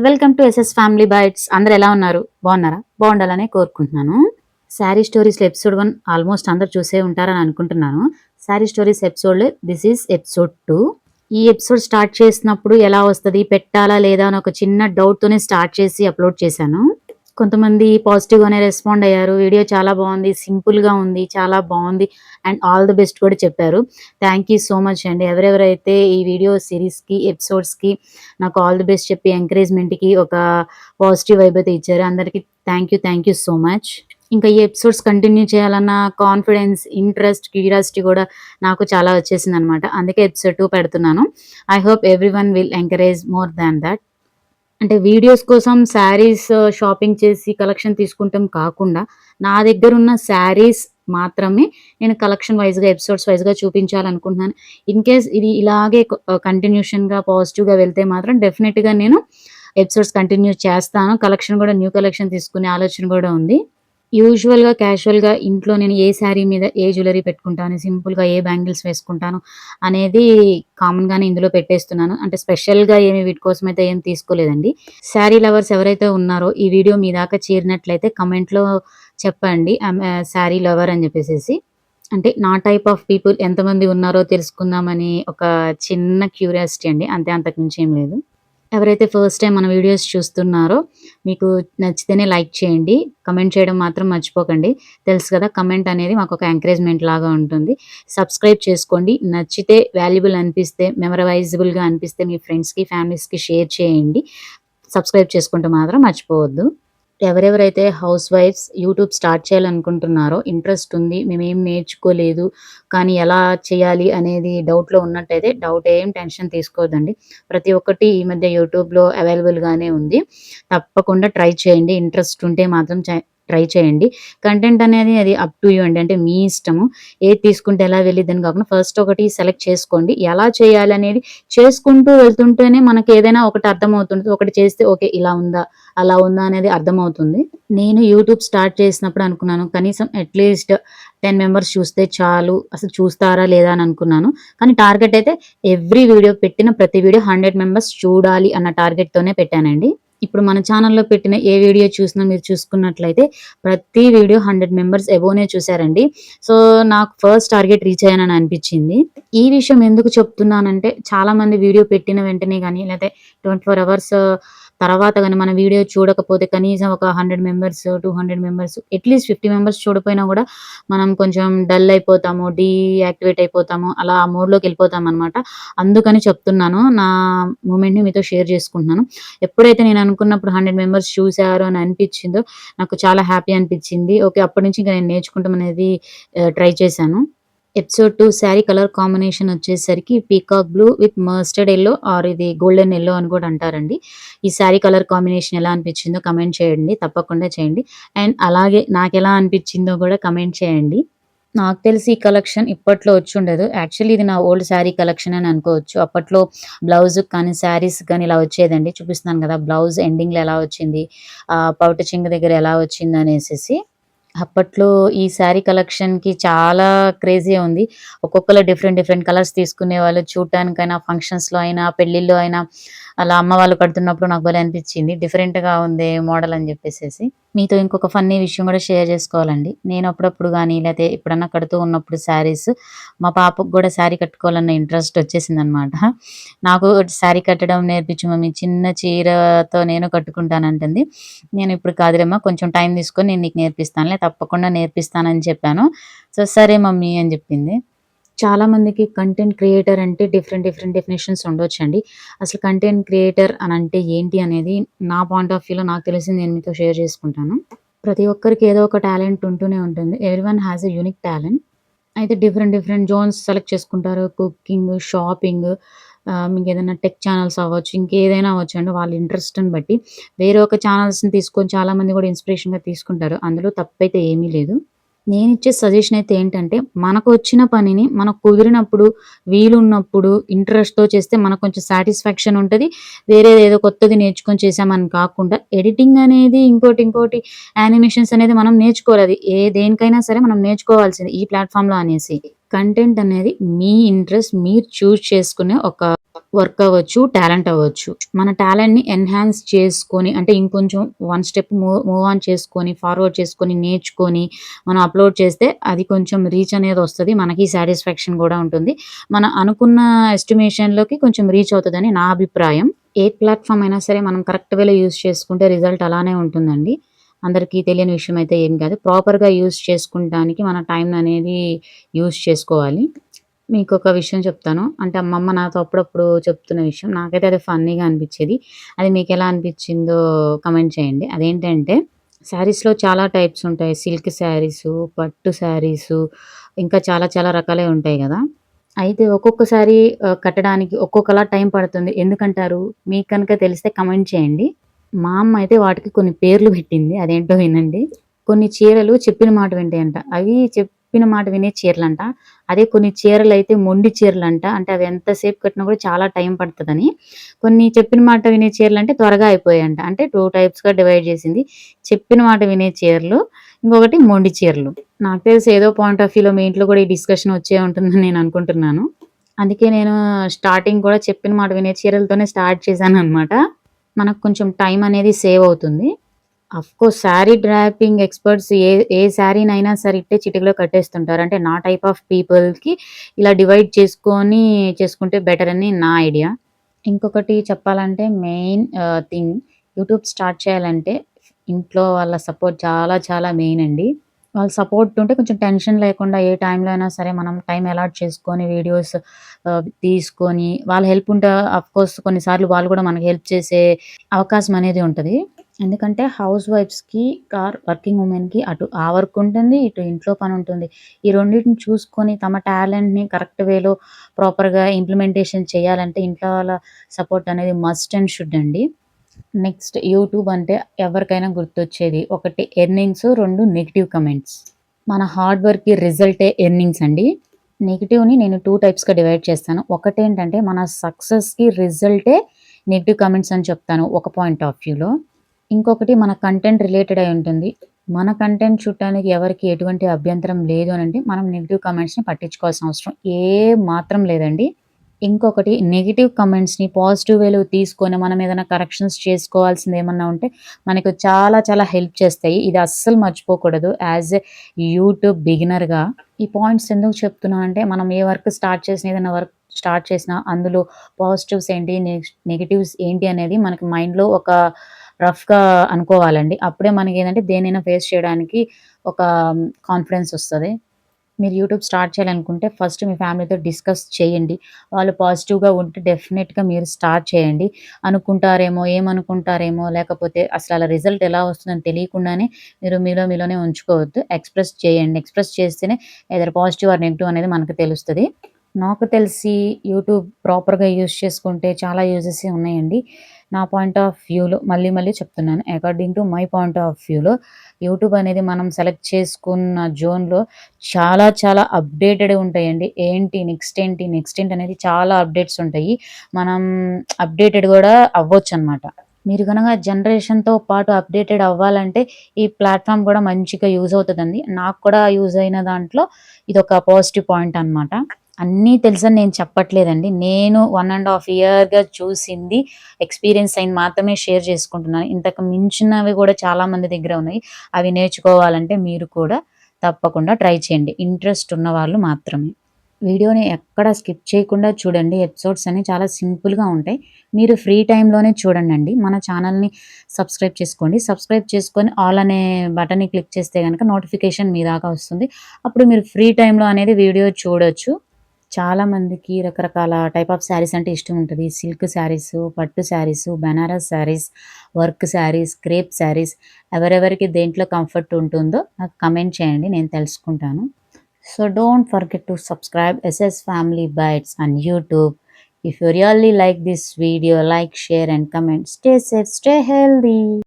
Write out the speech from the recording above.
Welcome to SS family bites. అందరు ఎలా ఉన్నారు? బాగున్నారా? బాగుండాలనే కోరుకుంటున్నాను. శారీ స్టోరీస్ ఎపిసోడ్ 1 ఆల్మోస్ట్ అందరు చూసే ఉంటారని అనుకుంటున్నాను. Sari stories episode this is episode 2. ఈ ఎపిసోడ్ స్టార్ట్ చేసినప్పుడు ఎలా వస్తుంది, పెట్టాలా లేదా అని ఒక చిన్న డౌట్తోనే స్టార్ట్ చేసి అప్లోడ్ చేశాను. కొంతమంది పాజిటివ్గానే రెస్పాండ్ అయ్యారు. వీడియో చాలా బాగుంది, సింపుల్గా ఉంది, చాలా బాగుంది అండ్ ఆల్ ది బెస్ట్ కూడా చెప్పారు. థ్యాంక్ యూ సో మచ్ అండి. ఎవరెవరైతే ఈ వీడియో సిరీస్కి ఎపిసోడ్స్కి నాకు ఆల్ ది బెస్ట్ చెప్పి ఎంకరేజ్మెంట్కి ఒక పాజిటివ్ వైబ్ అయితే ఇచ్చారు. అందరికీ థ్యాంక్ యూ సో మచ్. ఇంకా ఈ ఎపిసోడ్స్ కంటిన్యూ చేయాలన్న కాన్ఫిడెన్స్, ఇంట్రెస్ట్, క్యూరియాసిటీ కూడా నాకు చాలా వచ్చేసింది అనమాట. అందుకే ఎపిసోడ్ 2 పెడుతున్నాను. I hope every one will encourage more than that. అంటే వీడియోస్ కోసం శారీస్ షాపింగ్ చేసి కలెక్షన్ తీసుకుంటాం కాకుండా, నా దగ్గర ఉన్న శారీస్ మాత్రమే నేను కలెక్షన్ వైజ్‌గా, ఎపిసోడ్స్ వైజ్‌గా చూపించాలనుకుంటున్నాను. ఇన్ కేస్ ఇది ఇలాగే కంటిన్యూషన్‌గా పాజిటివ్‌గా వెళ్తే మాత్రం డెఫినిట్‌గా నేను ఎపిసోడ్స్ కంటిన్యూ చేస్తాను. కలెక్షన్ కూడా న్యూ కలెక్షన్ తీసుకునే ఆలోచన కూడా ఉంది. యూజువల్‌గా క్యాజువల్‌గా ఇంట్లో నేను ఏ శారీ మీద ఏ జ్యువెలరీ పెట్టుకుంటాను, సింపుల్‌గా ఏ బ్యాంగిల్స్ వేసుకుంటాను అనేది కామన్‌గానే ఇందులో పెట్టేస్తున్నాను. అంటే స్పెషల్‌గా ఏమి వీటి కోసమైతే ఏం తీసుకోలేదండి. శారీ లవర్స్ ఎవరైతే ఉన్నారో ఈ వీడియో మీ దాకా చేరినట్లయితే కామెంట్‌లో చెప్పండి. శారీ లవర్ అని చెప్పేసేసి. అంటే నా టైప్ ఆఫ్ పీపుల్ ఎంతమంది ఉన్నారో తెలుసుకుందామని ఒక చిన్న క్యూరియాసిటీ అండి. అంతే, అంతకు మించి ఏం లేదు. ఎవరైతే ఫస్ట్ టైం మన వీడియోస్ చూస్తున్నారో మీకు నచ్చితేనే లైక్ చేయండి. కమెంట్ చేయడం మాత్రం మర్చిపోకండి. తెలుసు కదా, కమెంట్ అనేది మాకు ఒక ఎంకరేజ్‌మెంట్ లాగా ఉంటుంది. సబ్స్క్రైబ్ చేసుకోండి. నచ్చితే, వాల్యుబుల్ అనిపిస్తే, మెమరైజబుల్‌గా అనిపిస్తే మీ ఫ్రెండ్స్‌కి, ఫ్యామిలీస్‌కి షేర్ చేయండి. సబ్స్క్రైబ్ చేసుకుంటే మాత్రం మర్చిపోవద్దు. ఎవరెవరైతే హౌస్ వైఫ్స్ యూట్యూబ్ స్టార్ట్ చేయాలనుకుంటున్నారో, ఇంట్రెస్ట్ ఉంది, మేమేం నేర్చుకోలేదు, కానీ ఎలా చేయాలి అనేది డౌట్‌లో ఉన్నట్టయితే ఏం టెన్షన్ తీసుకోవద్దండి. ప్రతి ఒక్కటి ఈ మధ్య యూట్యూబ్‌లో అవైలబుల్‌గానే ఉంది. తప్పకుండా ట్రై చేయండి. ఇంట్రెస్ట్ ఉంటే మాత్రం ట్రై చేయండి. కంటెంట్ అనేది అది అప్ టు యూ అండి. అంటే మీ ఇష్టము. ఏది తీసుకుంటే ఎలా వెళ్ళిద్దని కాకుండా ఫస్ట్ ఒకటి సెలెక్ట్ చేసుకోండి. ఎలా చేయాలనేది చేసుకుంటూ వెళ్తుంటేనే మనకి ఏదైనా ఒకటి అర్థమవుతుంటది. ఒకటి చేస్తే ఓకే, ఇలా ఉందా, అలా ఉందా అనేది అర్థమవుతుంది. నేను యూట్యూబ్ స్టార్ట్ చేసినప్పుడు అనుకున్నాను కనీసం అట్‌లీస్ట్ 10 మెంబర్స్ చూస్తే చాలు. అసలు చూస్తారా లేదా అని అనుకున్నాను. కానీ టార్గెట్ అయితే ఎవ్రీ వీడియో పెట్టిన ప్రతి వీడియో 100 మెంబర్స్ చూడాలి అన్న టార్గెట్‌తోనే పెట్టానండి. ఇప్పుడు మన ఛానెల్‌లో పెట్టిన ఏ వీడియో చూసినా మీరు చూసుకున్నట్లయితే ప్రతి వీడియో 100 మెంబర్స్ అబోవ్‌నే చూసారండి. సో, నాకు ఫస్ట్ టార్గెట్ రీచ్ అయ్యానని అనిపించింది. ఈ విషయం ఎందుకు చెప్తున్నానంటే చాలామంది వీడియో పెట్టిన వెంటనే గాని లేతే 24 అవర్స్ తర్వాత గాని మన వీడియో చూడకపోతే కనీసం ఒక 100 మెంబర్స్, 200 మెంబర్స్, అట్‌లీస్ట్ 50 మెంబర్స్ చూడకపోయినా గూడా మనం కొంచెం డల్ అయిపోతాము, డీయాక్టివేట్ అయిపోతాము. అలా ఆ మోడ్‌లోకెళ్ళిపోతామనమాట. అందుకని చెప్తున్నాను. నా మూమెంట్‌ని మీతో షేర్ చేసుకుంటున్నాను. ఎప్పుడైతే నేను అనుకున్నప్పుడు 100 మెంబర్స్ చూసారు అని అనిపించిందో నాకు చాలా హ్యాపీ అనిపించింది. ఓకే, అప్పటి నుంచి ఇంక నేను నేర్చుకుంటాం అనేది ట్రై చేశాను. ఎపిసోడ్ 2 శారీ కలర్ కాంబినేషన్ వచ్చేసరికి peacock blue with mustard yellow or ఇది గోల్డెన్ యెల్లో అని కూడా అంటారండి. ఈ శారీ కలర్ కాంబినేషన్ ఎలా అనిపించిందో కమెంట్ చేయండి. తప్పకుండా చేయండి. అండ్ అలాగే నాకెలా అనిపించిందో కూడా కమెంట్ చేయండి. నాకు తెలిసి ఈ కలెక్షన్ ఇప్పట్లో వచ్చుండదు. యాక్చువల్లీ ఇది నా ఓల్డ్ శారీ కలెక్షన్ అని అనుకోవచ్చు. అప్పట్లో బ్లౌజ్‌కి కానీ, శారీస్‌కి కానీ ఇలా వచ్చేదండి. చూపిస్తున్నాను కదా! బ్లౌజ్ ఎండింగ్‌లో ఎలా వచ్చింది, పౌట చెంగు దగ్గర ఎలా వచ్చిందనేసేసి. అప్పట్లో ఈ శారీ కలెక్షన్‌కి చాలా క్రేజీ ఉంది. ఒక్కొక్కళ్ళు డిఫరెంట్ డిఫరెంట్ కలర్స్ తీసుకునేవాళ్ళు. చూడటానికైనా, ఫంక్షన్స్‌లో అయినా, పెళ్ళిల్లో అయినా అలా అమ్మ వాళ్ళు కడుతున్నప్పుడు నాకు భలే అనిపించింది. డిఫరెంట్‌గా ఉందే మోడల్ అని చెప్పేసేసి. మీతో ఇంకొక ఫన్నీ విషయం కూడా షేర్ చేసుకోవాలండి. నేను అప్పుడప్పుడు గానీ, లేతే ఎప్పుడన్నా కడుతూ ఉన్నప్పుడు శారీస్ మా పాపకు కూడా శారీ కట్టుకోవాలన్న ఇంట్రెస్ట్ వచ్చేసిందనమాట. నాకు శారీ కట్టడం నేర్పించు మమ్మీ, చిన్న చీరతో నేను కట్టుకుంటానంటుంది. నేను ఇప్పుడు కాదులేమ్మా, కొంచెం టైం తీసుకొని నేను నీకు నేర్పిస్తానులే, తప్పకుండా నేర్పిస్తానని చెప్పాను. సో, సరే మమ్మీ అని చెప్పింది. చాలా మందికి కంటెంట్ క్రియేటర్ అంటే డిఫరెంట్ డెఫినిషన్స్ ఉండొచ్చండి. అసలు కంటెంట్ క్రియేటర్ అనంటే ఏంటి అనేది నా పాయింట్ ఆఫ్ వ్యూలో నాకు తెలిసింది నేను మీతో షేర్ చేసుకుంటాను. ప్రతి ఒక్కరికి ఏదో ఒక టాలెంట్ ఉంటూనే ఉంటుంది. Everyone has a unique talent. అయితే డిఫరెంట్ జోన్స్ సెలెక్ట్ చేసుకుంటారు. కుకింగ్, షాపింగ్, మీకేదైనా టెక్ ఛానెల్స్ అవ్వచ్చు, ఇంకేదైనా అవ్వచ్చండి. వాళ్ళ ఇంట్రెస్ట్‌ని బట్టి వేరే ఒక ఛానెల్స్‌ని తీసుకొని చాలామంది కూడా ఇన్స్‌పిరేషన్‌గా తీసుకుంటారు. అందులో తప్పైతే ఏమీ లేదు. నేనిచ్చే సజెషన్ అయితే ఏంటంటే, మనకు వచ్చిన పనిని మనకు కుదిరినప్పుడు, వీలున్నప్పుడు, ఇంట్రెస్ట్‌తో చేస్తే మనకు కొంచెం సాటిస్ఫాక్షన్ ఉంటది. వేరేదేదో కొత్తది నేర్చుకొని చేశామని కాకుండా, ఎడిటింగ్ అనేది ఇంకోటి యానిమేషన్స్ అనేది మనం నేర్చుకోవాలి. అది దేనికైనా సరే మనం నేర్చుకోవాల్సిందే ఈ ప్లాట్‌ఫార్మ్‌లో అనేసి. కంటెంట్ అనేది మీ ఇంట్రెస్ట్ మీరు చూజ్ చేసుకునే ఒక వర్క్ అవ్వచ్చు, టాలెంట్ అవ్వచ్చు. మన టాలెంట్‌ని ఎన్హాన్స్ చేసుకొని అంటే ఇంకొంచెం వన్ స్టెప్ మూవ్ ఆన్ చేసుకొని, ఫార్వర్డ్ చేసుకొని, నేర్చుకొని మనం అప్‌లోడ్ చేస్తే అది కొంచెం రీచ్ అనేది వస్తది. మనకి సాటిస్ఫాక్షన్ గూడా ఉంటుంది. మనం అనుకున్న ఎస్టిమేషన్‌లోకి కొంచెం రీచ్ అవుతదని నా అభిప్రాయం. ఏ ప్లాట్‌ఫార్మ్ అయినా సరే మనం కరెక్ట్ వేలో యూజ్ చేసుకుంటే రిజల్ట్ అలానే ఉంటుందండి. అందరికీ తెలియని విషయం అయితే ఏం కాదు. ప్రాపర్‌గా యూజ్ చేసుకుంటానికి మన టైంననేది యూజ్ చేసుకోవాలి. మీకొక విషయం చెప్తాను. అంటే మా అమ్మ నాతో అప్పుడప్పుడు చెప్తున్న విషయం. నాకైతే అది ఫన్నీగా అనిపిచ్చేది. అది మీకెలా అనిపిచ్చిందో కమెంట్ చేయండి. అదేంటంటే శారీస్‌లో చాలా టైప్స్ ఉంటాయి. సిల్క్ శారీసు, పట్టు శారీసు ఇంకా చాలా చాలా రకాలే ఉంటాయి గదా! అయితే ఒక్కొక్క సారి కట్టడానికి ఒక్కొక్కలా టైం పడుతుంది. ఎందుకంటారు? మీకు కనుక తెలిస్తే కమెంట్ చేయండి. మా అమ్మ అయితే వాటికి కొన్ని పేర్లు పెట్టింది. అదేంటో వినండి. కొన్ని చీరలు చెప్పిన మాట వింటాయంట. అవి చెప్పిన మాట వినే చీరలంట. అదే కొన్ని చీరలైతే మొండి చీరలంట. అంటే అవి ఎంత సేపు కట్టినా కూడా చాలా టైం పడతదని. కొన్ని చెప్పిన మాట వినే చీరలంటే త్వరగా అయిపోయాయంట. అంటే 2 టైప్స్‌గా డివైడ్ చేసింది. చెప్పిన మాట వినే చీరలు, ఇంకొకటి మొండి చీరలు. నాకు తెలిసి ఏదో పాయింట్ ఆఫ్ వ్యూలో మీ ఇంట్లో కూడా ఈ డిస్కషన్ వచ్చే ఉంటుందని నేను అనుకుంటున్నాను. అందుకే నేను స్టార్టింగ్ కూడా చెప్పిన మాట వినే చీరలతోనే స్టార్ట్ చేశాననమాట. మనకు కొంచెం టైం అనేది సేవ్ అవుతుంది. ఆఫ్‌కోర్స్ శారీ డ్రాపింగ్ ఎక్స్‌పర్ట్స్ ఏ ఏ శారీనైనా సరే ఇట్టే చిటికలో కట్టేస్తుంటారు. అంటే నా టైప్ ఆఫ్ పీపుల్‌కి ఇలా డివైడ్ చేసుకొని చేసుకుంటే బెటర్ అని నా ఐడియా. ఇంకొకటి చెప్పాలంటే మెయిన్ థింగ్ యూట్యూబ్ స్టార్ట్ చేయాలంటే ఇంట్లో వాళ్ళ సపోర్ట్ చాలా చాలా మెయిన్ అండి. వాళ్ళ సపోర్ట్ ఉంటే కొంచెం టెన్షన్ లేకుండా ఏ టైంలో అయినా సరే మనం టైం అలాట్ చేసుకొని వీడియోస్ తీసుకొని వాళ్ళ హెల్ప్ ఉంటే ఆఫ్‌కోర్స్ కొన్నిసార్లు వాళ్ళు కూడా మనకి హెల్ప్ చేసే అవకాశం అనేది ఉంటది. ఎందుకంటే హౌస్ వైఫ్స్‌కి వర్కింగ్ వుమెన్‌కి అటు ఆ వర్క్ ఉంటుంది. ఇటు ఇంట్లో పనుంటుంది. ఈ రెండిటిని చూసుకొని తమ టాలెంట్‌ని కరెక్ట్ వేలో ప్రాపర్‌గా ఇంప్లిమెంటేషన్ చేయాలంటే ఇంట్లో వాళ్ళ సపోర్ట్ అనేది మస్ట్ అండ్ షుడ్ అండి. నెక్స్ట్ యూట్యూబ్ అంటే ఎవరికైనా గుర్తొచ్చేది ఒకటి ఎర్నింగ్స్, 2 నెగెటివ్ కమెంట్స్. మన హార్డ్ వర్క్‌కి రిజల్టే ఎర్నింగ్స్ అండి. నెగెటివ్‌ని నేను 2 టైప్స్‌గా డివైడ్ చేస్తాను. ఒకటేంటంటే మన సక్సెస్‌కి రిజల్టే నెగెటివ్ కమెంట్స్ అని చెప్తాను ఒక పాయింట్ ఆఫ్ వ్యూలో. ఇంకొకటి మన కంటెంట్ రిలేటెడ్ అయి ఉంటుంది. మన కంటెంట్ చూడటానికి ఎవరికీ ఎటువంటి అభ్యంతరం లేదు అనంటే మనం నెగెటివ్ కమెంట్స్‌ని పట్టించుకోవాల్సిన అవసరం మాత్రం లేదండి. ఇంకొకటి నెగెటివ్ కమెంట్స్‌ని పాజిటివ్ వేలో తీసుకొని మనం ఏదైనా కరెక్షన్స్ చేసుకోవాల్సిందేమన్నా ఉంటే మనకు చాలా చాలా హెల్ప్ చేస్తాయి. ఇది అస్సలు మర్చిపోకూడదు. యాస్ ఎ యూట్యూబ్ బిగినర్‌గా ఈ పాయింట్స్ ఎందుకు చెప్తున్నా అంటే మనం ఏ వర్క్ స్టార్ట్ చేసినా ఏదైనా వర్క్ స్టార్ట్ చేసినా అందులో పాజిటివ్స్ ఏంటి, నెగెటివ్స్ ఏంటి అనేది మనకి మైండ్‌లో ఒక రఫ్‌గా అనుకోవాలండి. అప్పుడే మనకేంటంటే దేన్నైనా ఫేస్ చేయడానికి ఒక కాన్ఫిడెన్స్ వస్తది. మీరు యూట్యూబ్ స్టార్ట్ చేయాలనుకుంటే ఫస్ట్ మీ ఫ్యామిలీతో డిస్కస్ చేయండి. వాళ్ళు పాజిటివ్‌గా ఉంటే డెఫినిట్‌గా మీరు స్టార్ట్ చేయండి. అనుకుంటారేమో, ఏమనుకుంటారేమో, లేకపోతే అసల రిజల్ట్ ఎలా వస్తుందని తెలియకుండానే మీరు మీలోనే ఉంచుకోవద్దు. ఎక్స్‌ప్రెస్ చేయండి. ఎక్స్‌ప్రెస్ చేస్తేనే ఐదర్ పాజిటివ్ ఆర్ నెగెటివ్ అనేది మనకు తెలుస్తది. నాకు తెలిసి యూట్యూబ్ ప్రాపర్‌గా యూజ్ చేసుకుంటే చాలా యూజెసే ఉన్నాయండి. నా పాయింట్ ఆఫ్ వ్యూలో మళ్ళీ మళ్ళీ చెప్తున్నాను. According to my point of వ్యూలో యూట్యూబ్ అనేది మనం సెలెక్ట్ చేసుకున్న జోన్‌లో చాలా చాలా అప్‌డేటెడ్ ఉంటాయండి. నెక్స్ట్ ఏంటి, నెక్స్ట్ ఏంటి అనేది చాలా అప్‌డేట్స్ ఉంటాయి. మనం అప్‌డేటెడ్ గూడా అవ్వొచ్చనమాట. మీరు గనక జనరేషన్‌తో పాటు అప్‌డేటెడ్ అవ్వాలంటే ఈ ప్లాట్‌ఫార్మ్ గూడా మంచిగా యూజ్ అవుతదండి. నాకు కూడా యూజ్ అయిన దాంట్లో ఇదొక పాజిటివ్ పాయింట్ అనమాట. అన్నీ తెలుసని నేను చెప్పట్లేదండి. నేను 1 ½ ఇయర్‌గా చూసింది, ఎక్స్‌పీరియన్స్ అయింది మాత్రమే షేర్ చేసుకుంటున్నాను. ఇంతకు మించినవి గూడా చాలా మంది దగ్గర ఉన్నాయి. అవి నేర్చుకోవాలంటే మీరు కూడా తప్పకుండా ట్రై చేయండి. ఇంట్రెస్ట్ ఉన్నవాళ్ళు మాత్రమే. వీడియోని ఎక్కడ స్కిప్ చేయకుండా చూడండి. ఎపిసోడ్స్ అన్ని చాలా సింపుల్‌గా ఉంటాయి. మీరు ఫ్రీ టైమ్‌లోనే చూడండండి. మన ఛానల్‌ని సబ్స్క్రైబ్ చేసుకోండి. సబ్స్క్రైబ్ చేసుకొని ఆల్ అనే బటన్‌ని క్లిక్ చేస్తే గనక నోటిఫికేషన్ మీ దాకా వస్తుంది. అప్పుడు మీరు ఫ్రీ టైమ్‌లో అనేది వీడియో చూడొచ్చు. చాలా మందికి రకరకాల టైప్ ఆఫ్ శారీస్ అంటే ఇష్టం ఉంటది. సిల్క్ శారీసు, పట్టు శారీసు, బనారస్ శారీస్, వర్క్ శారీస్, క్రేప్ శారీస్ ఎవరెవరికి దేంట్లో కంఫర్ట్ ఉంటుందో నాకు కమెంట్ చేయండి. నేను తెలుసుకుంటాను. So don't forget to subscribe SS Family Bites on YouTube. If you really like this video, like, share and comment. Stay safe, stay healthy.